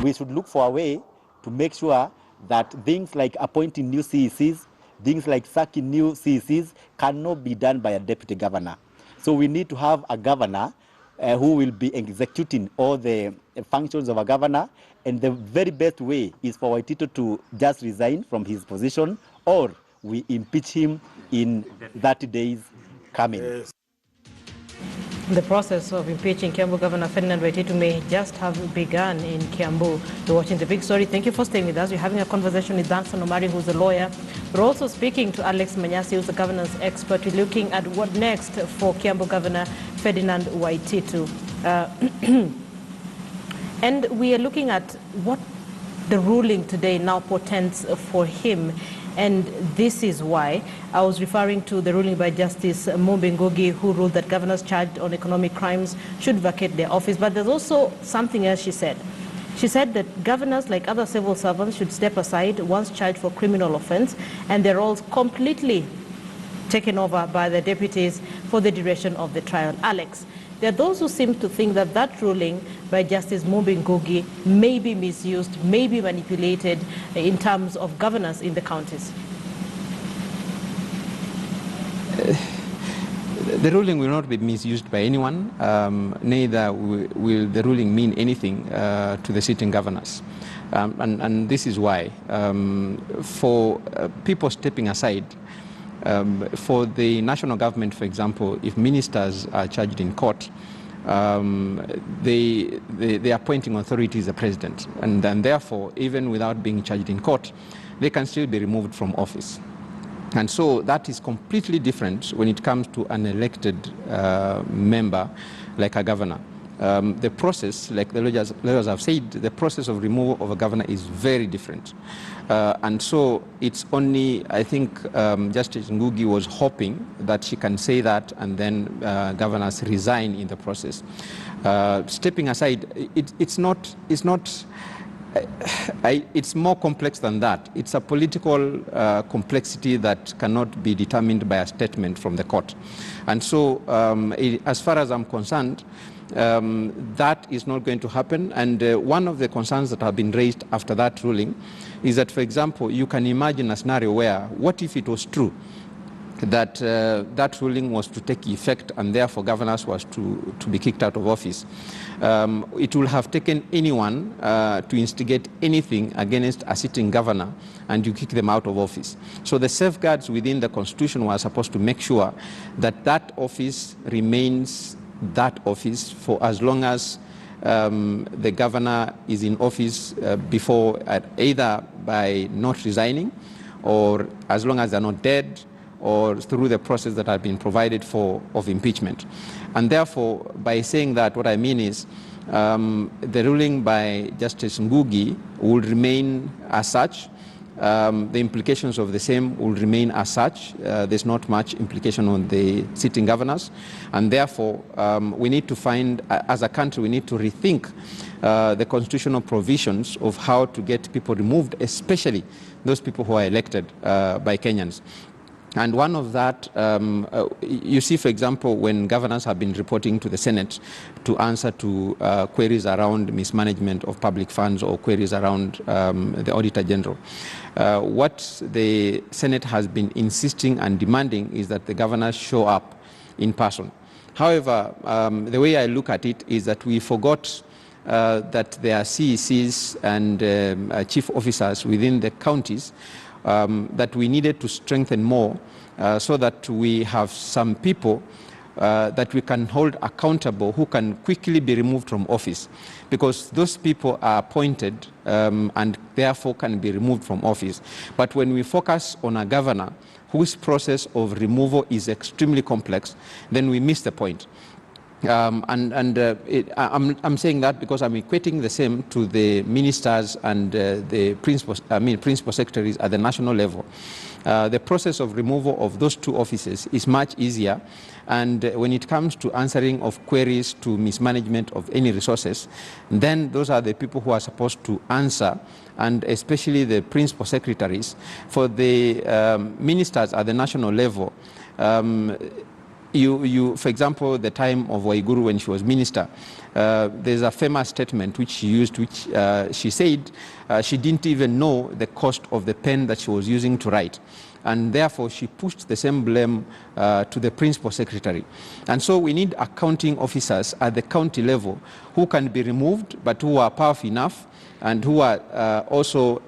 we should look for a way to make sure that things like appointing new CECs, things like sacking new CECs cannot be done by a deputy governor. So we need to have a governor who will be executing all the functions of a governor, and the very best way is for Waititu to just resign from his position, or we impeach him in 30 days coming. Yes. The process of impeaching Kiambu Governor Ferdinand Waititu may just have begun in Kiambu. You're watching The Big Story. Thank you for staying with us. We're having a conversation with Danson Omari, who's a lawyer. We're also speaking to Alex Manyasi, who's a governance expert. We're looking at what next for Kiambu Governor Ferdinand Waititu. And we are looking at what the ruling today now portends for him. And this is why I was referring to the ruling by Justice Mumbi Ngugi, who ruled that governors charged on economic crimes should vacate their office. But there's also something else she said. She said that governors, like other civil servants, should step aside once charged for criminal offense, and their roles completely taken over by the deputies for the duration of the trial. Alex, there are those who seem to think that that ruling by Justice Mumbi Ngugi may be misused, may be manipulated in terms of governance in the counties. The ruling will not be misused by anyone. Neither will the ruling mean anything to the sitting governors. And this is why. For people stepping aside, for the national government, for example, if ministers are charged in court, the appointing authority is the president, and therefore, even without being charged in court, they can still be removed from office. And so that is completely different when it comes to an elected member like a governor. The process, like the lawyers have said, the process of removal of a governor is very different. And so it's only, I think, Justice Ngugi was hoping that she can say that and then governors resign in the process. Stepping aside, it's more complex than that. It's a political complexity that cannot be determined by a statement from the court. And so, as far as I'm concerned, that is not going to happen. And one of the concerns that have been raised after that ruling is that, for example, you can imagine a scenario where, what if it was true that that ruling was to take effect and therefore governors was to be kicked out of office? It will have taken anyone to instigate anything against a sitting governor and you kick them out of office. So the safeguards within the Constitution were supposed to make sure that that office remains that office for as long as the governor is in office before, either by not resigning or as long as they're not dead or through the process that have been provided for of impeachment. And therefore, by saying that, what I mean is the ruling by Justice Ngugi will remain as such. The implications of the same will remain as such. There's not much implication on the sitting governors. And therefore, we need to find, as a country, we need to rethink the constitutional provisions of how to get people removed, especially those people who are elected by Kenyans. And one of that, you see, for example, when governors have been reporting to the Senate to answer to queries around mismanagement of public funds or queries around the Auditor General, what the Senate has been insisting and demanding is that the governors show up in person. However, the way I look at it is that we forgot that there are CECs and chief officers within the counties that we needed to strengthen more so that we have some people that we can hold accountable who can quickly be removed from office, because those people are appointed and therefore can be removed from office. But when we focus on a governor whose process of removal is extremely complex, then we miss the point. I'm saying that because I'm equating the same to the ministers and the principal secretaries at the national level. The process of removal of those two offices is much easier, and when it comes to answering of queries to mismanagement of any resources, then those are the people who are supposed to answer, and especially the principal secretaries. For the ministers at the national level, for example, the time of Waiguru when she was minister, there's a famous statement which she used, which she said she didn't even know the cost of the pen that she was using to write. And therefore, she pushed the same blame to the principal secretary. And so we need accounting officers at the county level who can be removed, but who are powerful enough and who are also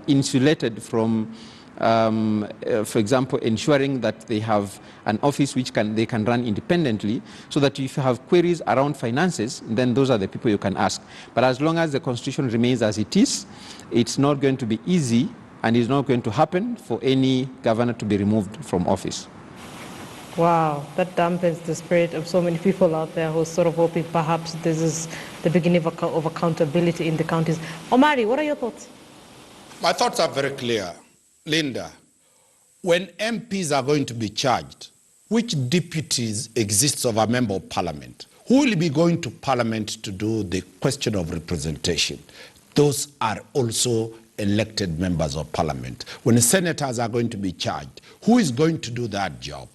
insulated from, for example, ensuring that they have an office which they can run independently, so that if you have queries around finances, then those are the people you can ask. But as long as the constitution remains as it is, it's not going to be easy, and it's not going to happen for any governor to be removed from office. Wow, that dampens the spirit of so many people out there who are sort of hoping perhaps this is the beginning of accountability in the counties. Omari, what are your thoughts? My thoughts are very clear. Linda, when MPs are going to be charged, which deputies exists of a member of parliament? Who will be going to parliament to do the question of representation? Those are also elected members of parliament. When the senators are going to be charged, who is going to do that job?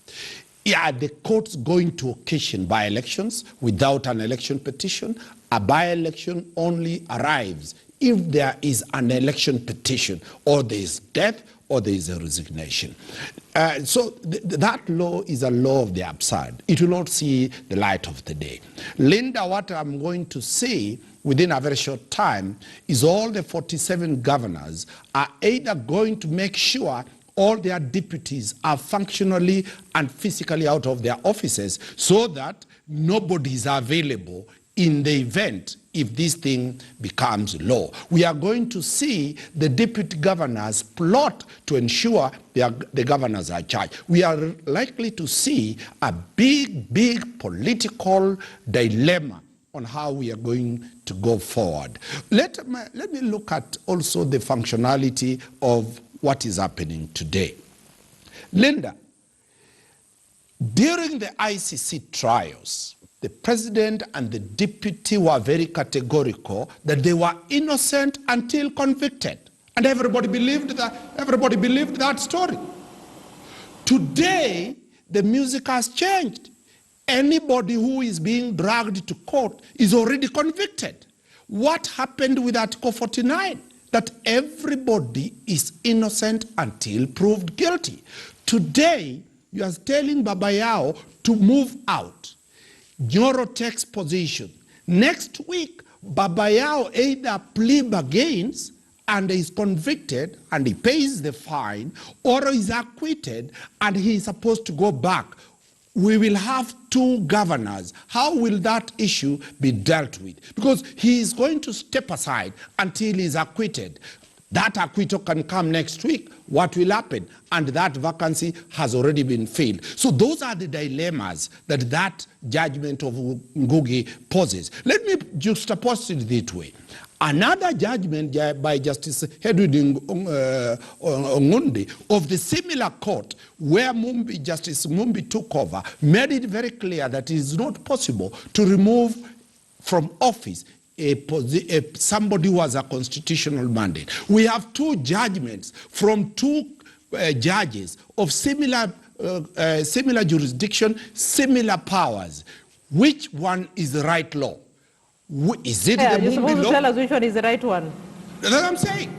Are the courts going to occasion by-elections without an election petition? A by-election only arrives if there is an election petition, or there is death, or there is a resignation. So that law is a law of the absurd. It will not see the light of the day. Linda, what I'm going to say within a very short time is all the 47 governors are either going to make sure all their deputies are functionally and physically out of their offices, so that nobody is available in the event if this thing becomes law. We are going to see the deputy governors plot to ensure the governors are charged. We are likely to see a big political dilemma on how we are going to go forward. Let me look at also the functionality of what is happening today. Linda, during the ICC trials, the president and the deputy were very categorical that they were innocent until convicted. And everybody believed that story. Today, the music has changed. Anybody who is being dragged to court is already convicted. What happened with Article 49? That everybody is innocent until proved guilty. Today, you are telling Baba Yao to move out. Nyoro takes position. Next week, Baba Yao either plea bargains and is convicted and he pays the fine, or is acquitted and he is supposed to go back. We will have two governors. How will that issue be dealt with? Because he is going to step aside until he is acquitted. That acquittal can come next week. What will happen? And that vacancy has already been filled. So those are the dilemmas that judgment of Ngugi poses. Let me juxtapose it this way. Another judgment by Justice Edwin Ongundi of the similar court, where Justice Mumbi took over, made it very clear that it is not possible to remove from office somebody who has a constitutional mandate. We have two judgments from two judges of similar jurisdiction, similar powers. Which one is the right law? Is it the you're supposed law? to tell us which one is the right one. That's what I'm saying.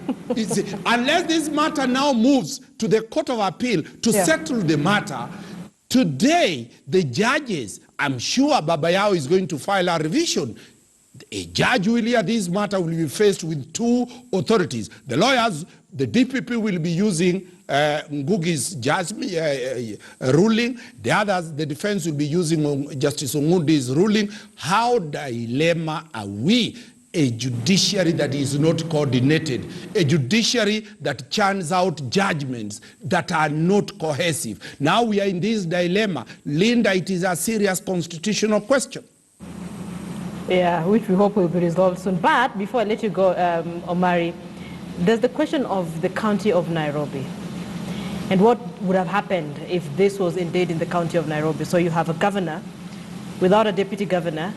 Unless this matter now moves to the Court of Appeal to settle the matter, today the judges, I'm sure Baba Yao is going to file a revision. A judge will hear this matter, will be faced with two authorities. The lawyers, the DPP will be using Ngugi's ruling. The others, the defense will be using Justice Ongundi's ruling. How dilemma are we? A judiciary that is not coordinated, a judiciary that churns out judgments that are not cohesive. Now we are in this dilemma. Linda, it is a serious constitutional question. Yeah, which we hope will be resolved soon. But before I let you go, Omari, there's the question of the county of Nairobi. And what would have happened if this was indeed in the county of Nairobi? So you have a governor without a deputy governor.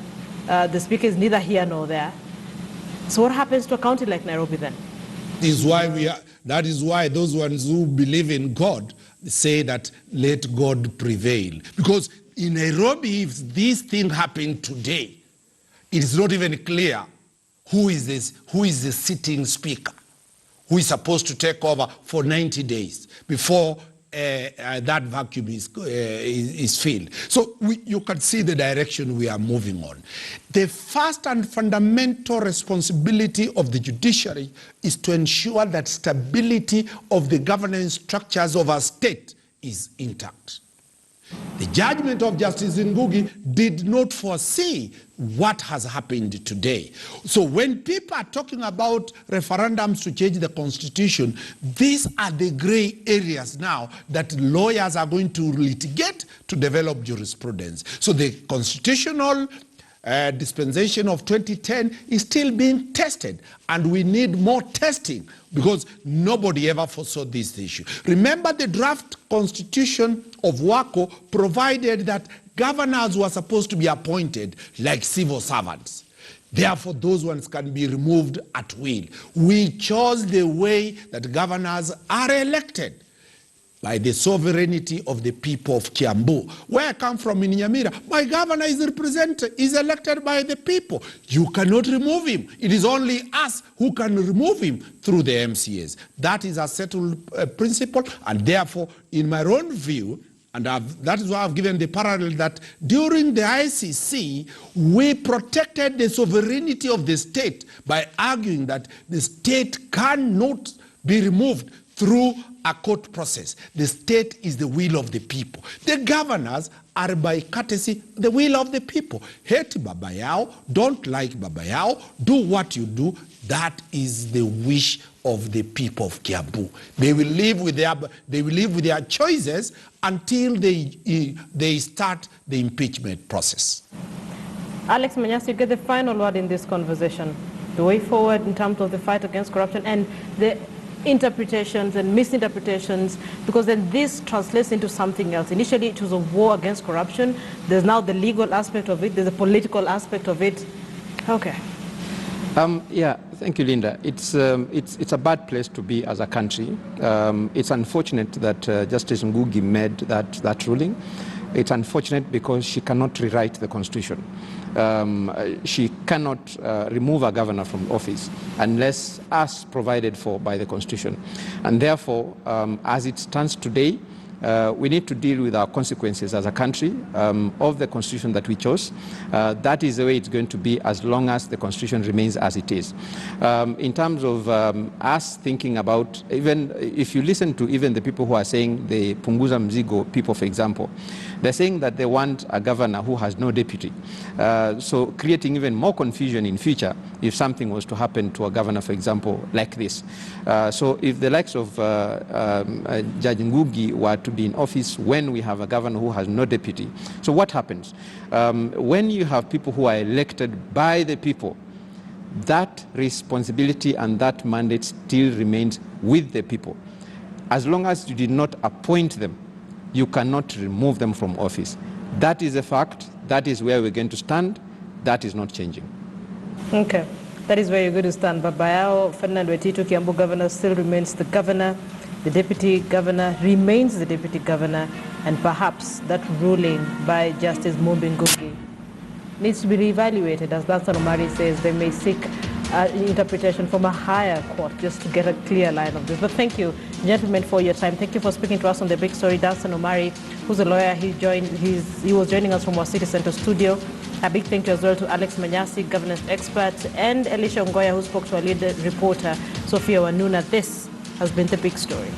The speaker is neither here nor there. So what happens to a county like Nairobi then? That is why those ones who believe in God say that let God prevail. Because in Nairobi, if this thing happened today, it is not even clear who is the sitting speaker, who is supposed to take over for 90 days before that vacuum is filled. So you can see the direction we are moving on. The first and fundamental responsibility of the judiciary is to ensure that stability of the governance structures of our state is intact. The judgment of Justice Ngugi did not foresee what has happened today. So when people are talking about referendums to change the constitution, these are the gray areas now that lawyers are going to litigate to develop jurisprudence. So the constitutional dispensation of 2010 is still being tested, and we need more testing because nobody ever foresaw this issue. Remember, the draft constitution of WACO provided that governors were supposed to be appointed like civil servants. Therefore, those ones can be removed at will. We chose the way that governors are elected by the sovereignty of the people of Kiambu. Where I come from in Nyamira, my governor is elected by the people. You cannot remove him. It is only us who can remove him through the MCAs. That is a settled principle, and therefore, in my own view, and that is why I've given the parallel that during the ICC, we protected the sovereignty of the state by arguing that the state cannot be removed through a court process. The state is the will of the people. The governors are by courtesy the will of the people. Hate Baba Yao, don't like Baba Yao, do what you do. That is the wish of the people of Kiambu. They will live with their choices until they start the impeachment process. Alex Manyasi, you get the final word in this conversation. The way forward in terms of the fight against corruption and the interpretations and misinterpretations, because then this translates into something else. Initially, it was a war against corruption. There's now the legal aspect of it. There's a political aspect of it. Okay. Yeah, thank you, Linda. It's a bad place to be as a country. It's unfortunate that Justice Ngugi made that ruling. It's unfortunate because she cannot rewrite the constitution. She cannot remove a governor from office unless as provided for by the constitution. And therefore, as it stands today, we need to deal with our consequences as a country of the constitution that we chose. That is the way it's going to be as long as the constitution remains as it is. In terms of us thinking about, even if you listen to even the people who are saying the Punguza Mzigo people, for example, they're saying that they want a governor who has no deputy. So creating even more confusion in future if something was to happen to a governor, for example, like this. So if the likes of Judge Ngugi were to be in office when we have a governor who has no deputy, so what happens? When you have people who are elected by the people, that responsibility and that mandate still remains with the people. As long as you did not appoint them, you cannot remove them from office. That is a fact. That is where we're going to stand. That is not changing. Okay. That is where you're going to stand. But Bayao, Ferdinand Waititu, Kiambu governor, still remains the governor. The deputy governor remains the deputy governor. And perhaps that ruling by Justice Ngugi needs to be reevaluated. As Dansan Omari says, they may seek interpretation from a higher court just to get a clear line of this. But thank you, gentlemen, for your time. Thank you for speaking to us on The Big Story. Dansan Omari, who's a lawyer, he was joining us from our City Center studio. A big thank you as well to Alex Manyasi, governance expert, and Elisha Ngoya, who spoke to our lead reporter, Sophia Wanuna. This has been The Big Story.